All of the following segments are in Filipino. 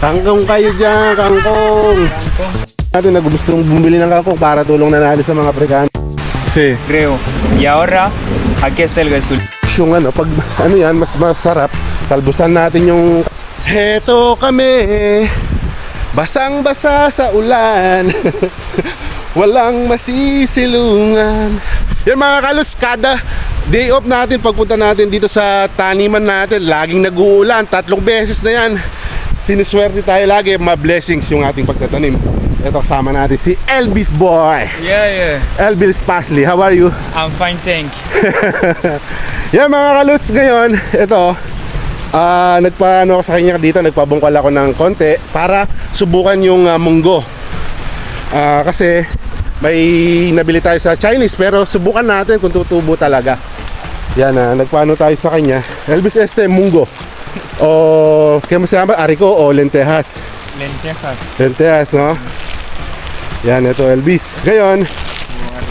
Kangkong kayo dyan, kangkong. Natin na gustong bumili ng kangkong para tulong na natin sa mga Afrikano. Kasi Creo. Y ahora, aquí está el gasul. yung ano, pag ano yan, mas masarap. Talbusan natin yung... Heto kami, basang-basa sa ulan. Walang masisilungan. Yan mga kalos, kada day off natin, pagpunta natin dito sa taniman natin, laging nag-uulan, 3 beses na yan. Sinuswerte tayo lagi, ma-blessings yung ating pagtatanim. Ito kasama natin si Elvis Boy. Yeah. Elvis Pashley, how are you? I'm fine, thank you. Yan mga kaluts, ngayon, ito, nagpaano ako sa kanya dito, nagpabungkal ako ng konti para subukan yung munggo. Kasi may nabili tayo sa Chinese, pero subukan natin kung tutubo talaga. Yan, nagpaano tayo sa kanya. Elvis, munggo. O, kaya mo siya, ariko o lentejas? Lentejas. Lentejas, no? Yan, ito Elvis. Ngayon,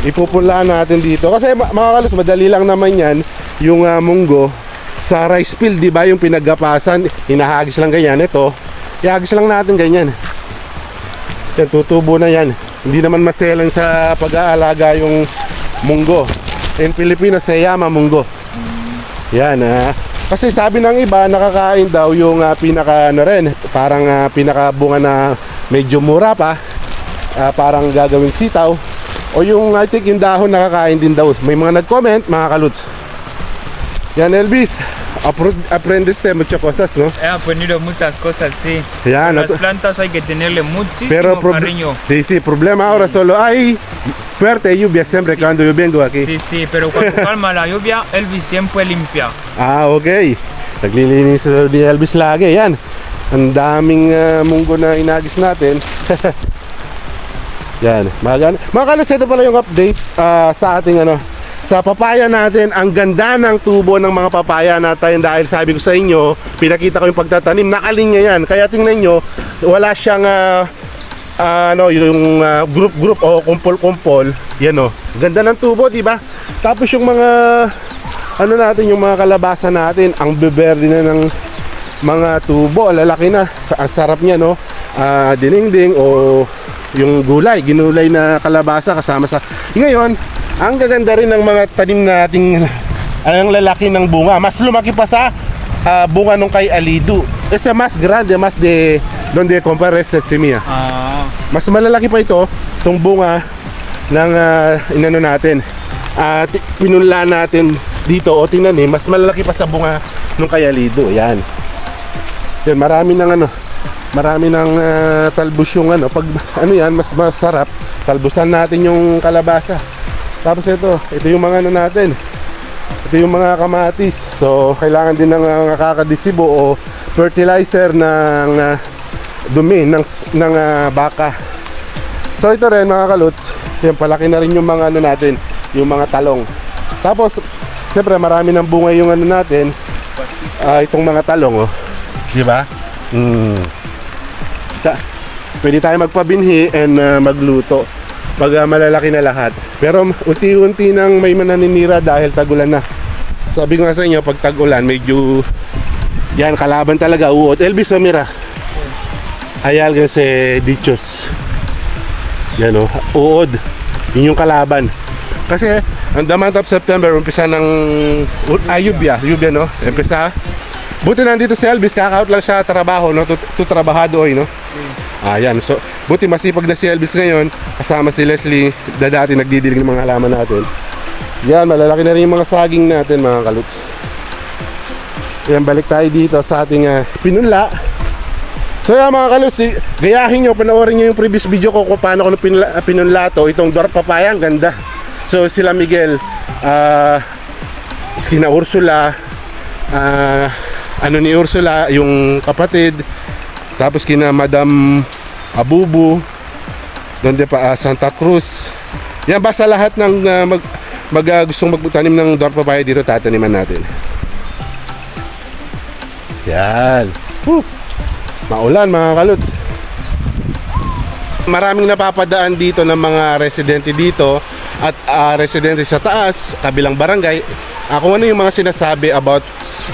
ipupulaan natin dito. Kasi mga kalos, madali lang naman yan. Yung munggo sa rice field, di ba? Yung pinaggapasan, hinahagis lang ganyan. Ito, ihagis lang natin ganyan. Yan, tutubo na yan. Hindi naman maselan sa pag-aalaga yung munggo. In Pilipinas, seyama munggo. Yan, kasi sabi ng iba, nakakain daw yung pinaka ano rin, parang pinakabunga na medyo mura pa, parang gagawing sitaw, o yung I think yung dahon nakakain din daw. May mga nag-comment, mga kaluts. Yan Elvis, aprendes de muchas cosas, no? He aprendido muchas cosas, sí. Yan, Las plantas hay que tenerle muchísimo pero cariño. sí, problema ahora solo hay fuerte lluvia siempre cuando yo vengo aquí. Sí, pero cuando calma la lluvia, Elvis siempre limpia. Okay. Naglilinis ni Elvis lagi. Yan. Ang daming munggo na inagis natin. Yan. Mga kaluts, ito pala yung update sa ating sa papaya natin. Ang ganda ng tubo ng mga papaya natin dahil sabi ko sa inyo, pinakita ko yung pagtatanim, nakalinya yan. Kaya tingnan nyo, wala siyang yung group o kumpol-kumpol. Yan ganda ng tubo, di ba? Tapos yung mga natin, yung mga kalabasa natin, ang beberde na ng mga tubo, lalaki na. Ang sarap niya, no? Dinengdeng o yung gulay, ginulay na kalabasa kasama sa... Ngayon, ang gaganda rin ng mga tanim nating ang lalaki ng bunga. Mas lumaki pa sa bunga nung kay Alidu. Es mas grande, mas de donde compare este semilla. Mas malalaki pa itong bunga ng inano natin. Pinunla natin dito o tingnan mas malalaki pa sa bunga nung kay Alidu. Yan. Yan, marami ng talbos yung pag yan, mas masarap. Talbusan natin yung kalabasa. Tapos ito yung mga natin. Ito yung mga kamatis. So, kailangan din ng kakadisibo o fertilizer ng dumi ng baka. So, ito rin mga kaluts. Yan, palaki na rin yung mga natin, yung mga talong. Tapos, siyempre marami ng bunga yung natin. Itong mga talong, di ba? Pwede tayo magpabinhi and magluto pag malalaki na lahat. Pero unti-unti nang may mananinira dahil tag-ulan na. Sabi ko nga sa inyo, pag tag-ulan medyo yan, kalaban talaga, uod. Elvis, mira, hay algo se dichos. Yan uod. Yun yung kalaban. Kasi ang the month of September, umpisa ng lluvia, no? Umpisa. Buti nandito si Elvis, kaka-out lang siya trabaho, no? To trabahado hoy, no? Yan. So, buti masipag na si Elvis ngayon. Kasama si Leslie, dati nagdidilig ng mga halaman natin. Yan, malalaki na rin yung mga saging natin, mga kaluts. Yan, balik tayo dito sa ating pinunla. So yan mga kaluts, gayahin nyo, panoorin nyo yung previous video ko kung paano ko pinunla to. Itong dwarf papaya, ang ganda. So sila Miguel, kina Ursula, ni Ursula, yung kapatid. Tapos kina Madam Abubu, donde pa Santa Cruz. Yan, basta lahat ng gustong magtanim ng dwarf papaya dito, tataniman natin. Yan. Maulan mga kaluts. Maraming napapadaan dito ng mga residente dito at residente sa taas, kabilang barangay. Kung ano yung mga sinasabi about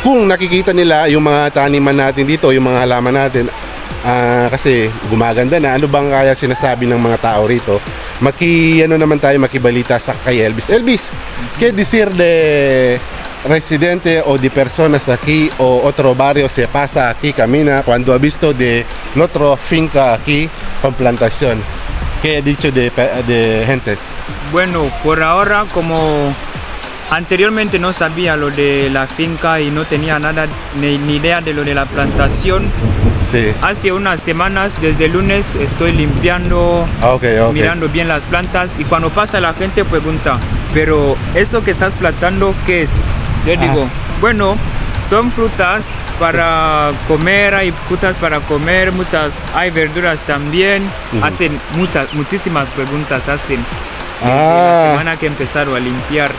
kung nakikita nila yung mga taniman natin dito, yung mga halaman natin, Kasi gumaganda na. Ano bang kaya sinasabi ng mga tao rito? Makibalita sa kay Elvis. Elvis, ¿qué decir de residente o de personas aquí o otro barrio se pasa aquí, camina cuando ha visto de nuestra finca aquí con plantación? ¿Qué ha dicho de gentes? Bueno, por ahora como anteriormente no sabía lo de la finca y no tenía nada ni idea de lo de la plantación. Sí. Hace unas semanas, desde el lunes, estoy limpiando, Okay. mirando bien las plantas y cuando pasa la gente pregunta, pero eso que estás plantando, ¿qué es? Le digo, bueno, son frutas para comer, hay frutas para comer, hay verduras también. Hacen muchísimas preguntas hacen. Desde la semana que empezaron a limpiar.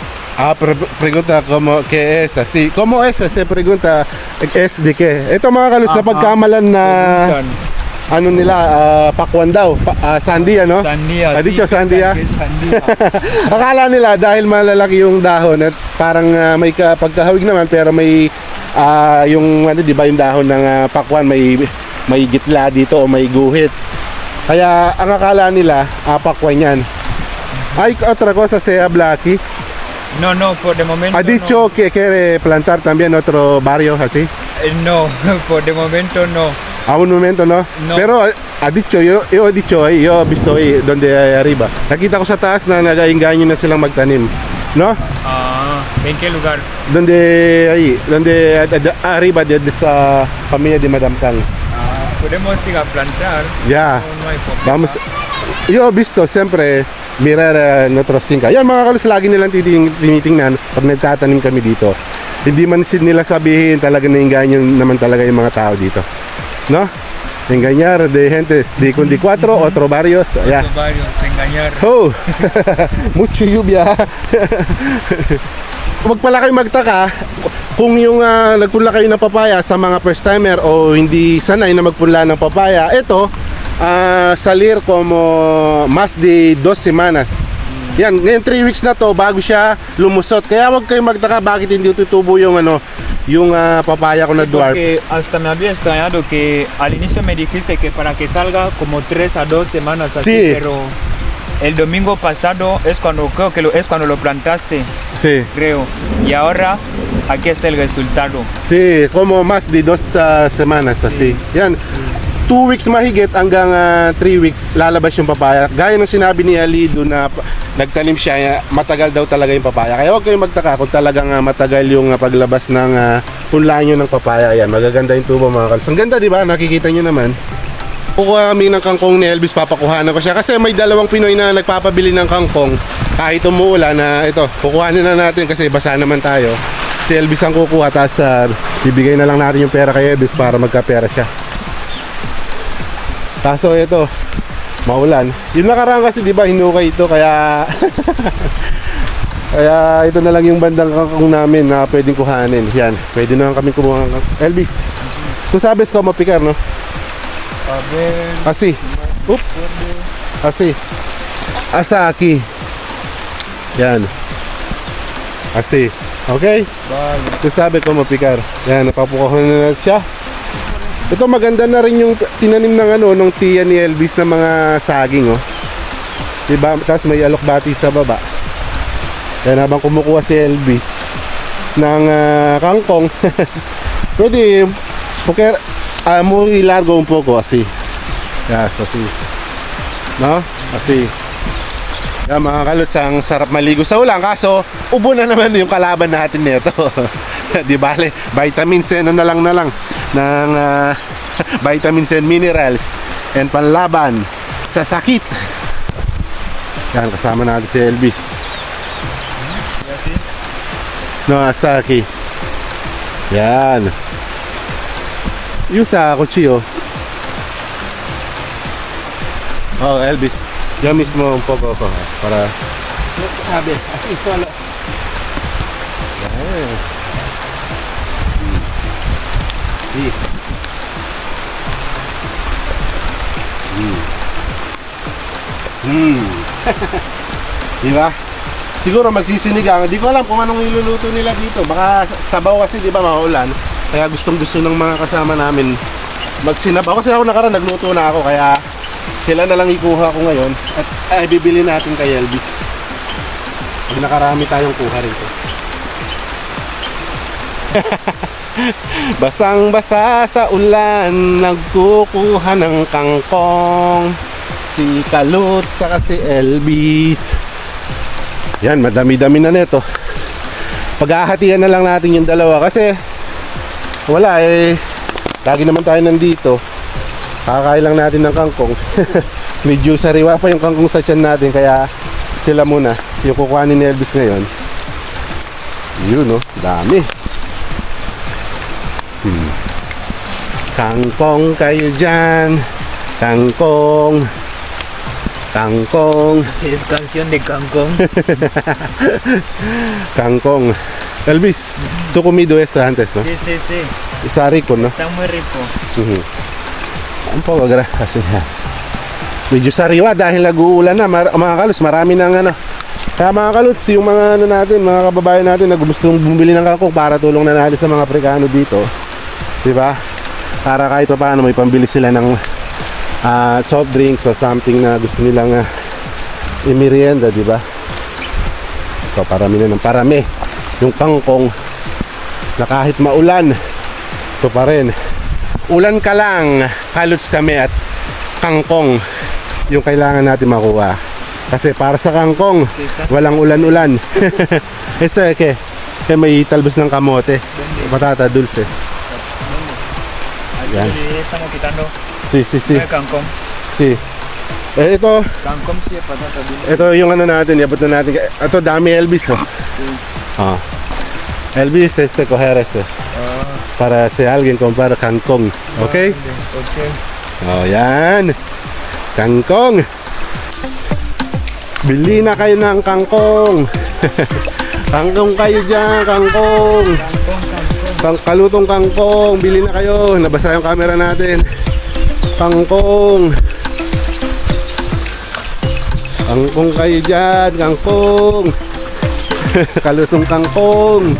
Pregunta como, ¿qué es así? ¿Cómo es? Se pregunta, ¿es de qué? Ito mga kalus na pagkamalan na, ano nila, pakwan daw, sandia, no? Sandia, Ha dicho sandia? Sandia. Akala nila dahil malalaki yung dahon at parang may pagkahawig naman pero may yung ano, di ba yung dahon ng pakwan may gitla dito o may guhit. Kaya ang akala nila pakwan yan. Ay, otra cosa se habla aquí. No, por de momento Ha dicho que quiere plantar también otro barrio así. no, por de momento no. A un momento, no? No. Pero ha dicho, yo he dicho, yo he visto donde arriba. Nakita ko sa taas na nag-aingganyo na silang magtanim. No? ¿En qué lugar? Donde arriba de esta familia de Madame Kang. Podemos ir a plantar. Yeah. No hay problema. Vamos. Yo he visto siyempre mirar nuestros singka. Yan mga kalus, lagi nilang tinitingnan pag nagtatanim kami dito. Hindi man nila sabihin talaga na inganyo naman talaga yung mga tao dito. No? Engañar de gentes de Kundi 4, otro barrios. Yeah. Los varios, engañar. Oh! Mucho lluvia. Huwag pala kayo magtaka kung yung nagpunla kayo ng papaya sa mga first timer o hindi sanay na magpunla ng papaya. Ito, salir como más de 2 semanas. Yan, ngayon 3 weeks na to bago siya lumusot. Kaya huwag kayong magtaka bakit hindi tutubo yung yung papaya ko na dwarf. Porque hasta me había extrañado que al inicio me dijiste que para que salga como 3 a 2 semanas así, Sí. pero el domingo pasado es cuando creo que es cuando lo plantaste, Sí. creo. Y ahora aquí está el resultado. Sí, como más de 2 semanas así. Yan. 2 weeks mahigit hanggang 3 weeks lalabas yung papaya. Gaya ng sinabi ni Ali doon na nagtanim siya, matagal daw talaga yung papaya. Kaya huwag kayong magtaka kung talagang matagal yung paglabas ng punla nyo ng papaya. Yan, magaganda yung tubo mga kalus. Ang ganda, di ba? Nakikita nyo naman. Kukuha kami ng kangkong ni Elvis, papakuhanan ko siya. Kasi may dalawang Pinoy na nagpapabili ng kangkong. Kahit umuulan na ito, kukuhanin na natin kasi basa naman tayo. Si Elvis ang kukuha, tapos bibigay na lang natin yung pera kay Elvis para magkapera siya. Kaso ito, maulan. Yung nakaraan kasi di ba hinukay ito kaya kaya ito na lang yung bandang kangkong namin na pwedeng kuhanin. Yan, pwede na lang kami kumuha ng kangkong. Elvis, tú sabes cómo picar, no? A ver, Así. Up. Así. Hasta aquí. Yan. Así. Okay? vale. Tú sabes cómo picar. Yan, napapukuhan na natin siya. Ito maganda na rin yung tinanim ng nung tiya ni Elvis na mga saging, oh. Diba? Tapos may alokbati sa baba. Yan, habang kumukuha si Elvis ng kangkong. Pwede, porque muy largo un poco, así. Yes, así. No? Así. Yan mga kaluts, ang sarap maligo sa ulan. Kaso, ubo na naman yung kalaban natin nito. Di bale, vitamin C na lang ng vitamin C and minerals and panlaban sa sakit. Yan, kasama natin si Elvis. No, Asaki. Yan. Yung sa kuchillo. Oh, Elvis. Yo mismo un poco para sabe, así solo. Yan. Sí. Diba? Siguro magsisinigang. Di ko alam kung anong iluluto nila dito. Baka sabaw kasi, di ba, maulan. Kaya gustong gusto ng mga kasama namin magsinab ako kasi ako nakaraan nagluto na ako kaya sila na lang ikuha ko ngayon at bibili natin kay Elvis. Nakarami tayong kuha rito. Basang-basa sa ulan, nagkukuha ng kangkong. Si Kalot saka si Elvis. Yan, madami-dami na nito. Paghahatian na lang natin yung dalawa kasi wala lagi naman tayo nandito. Kakain lang natin ng kangkong. Medyo sariwa pa yung kangkong sa tiyan natin kaya sila muna yung kukuhanin ni Elvis ngayon. Yun dami. Kangkong kayo dyan. Kangkong. Kangkong. Es canción de Kangkong. Kangkong. Elvis, tú comido esa antes, ¿no? Sí, sí, sí. Está rico, ¿no? Está muy rico. Un poco gracias. Medyo sariwa dahil nag-uulan na. Mga kalos, marami ng ano. Kaya mga kalots, yung mga ano natin, mga kababayan natin na gustong bumili ng kangkong para tulong na natin sa mga Afrikano dito. Diba? Para kahit pa paano may pambili sila ng soft drinks o something na gusto nilang imerienda, diba? Ito, parami na ng parami. Yung kangkong na kahit maulan, ito pa rin. Ulan ka lang, kalots kami at kangkong yung kailangan natin makuha. Kasi para sa kangkong, walang ulan-ulan. Ito may talbos ng kamote. Patata dulce. Yan. Estamos quitando Sí. el Kangkong. Sí. Ito, Kangkong sí, patata dulce. ito yung ano natin, iabot na natin. Ito, dami Elvis, Elvis, coger para si alguien comprar kangkong. Okay? Okay. Yan. Kangkong. Bili na kayo ng kangkong. Kangkong kayo dyan, kangkong. Kalutong kangkong, bili na kayo. Nabasa yung camera natin. Kangkong. Kangkong kayo dyan, kangkong. Kalutong kangkong.